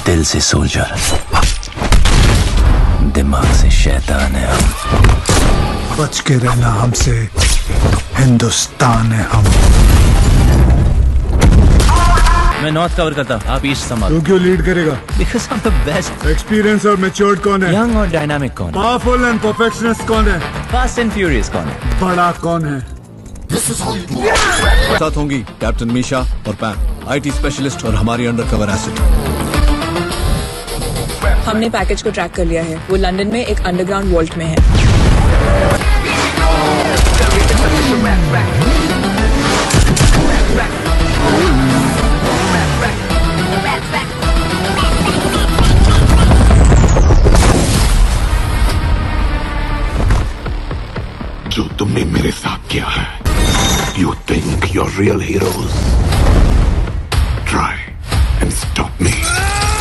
दिल से सोल्जर, दिमाग से शैतान है हम। बच के रहना हमसे, हिंदुस्तान है हम। मैं नॉर्थ कवर करता, आप ईस्ट संभाल। तू क्यों लीड करेगा? Because I am the best. Experience और मैच्योर्ड कौन है? यंग और डायनामिक कौन है? पावरफुल एंड परफेक्शनिस्ट कौन है? फास्ट एंड फ्यूरियस कौन है? बड़ा कौन है? साथ होंगी कैप्टन मीशा और पैम, आईटी स्पेशलिस्ट और हमारी अंडरकवर एसिड। हमने पैकेज को ट्रैक कर लिया है। वो लंदन में एक अंडरग्राउंड वॉल्ट में है। जो तुमने मेरे साथ किया है, you think you're real heroes? Try.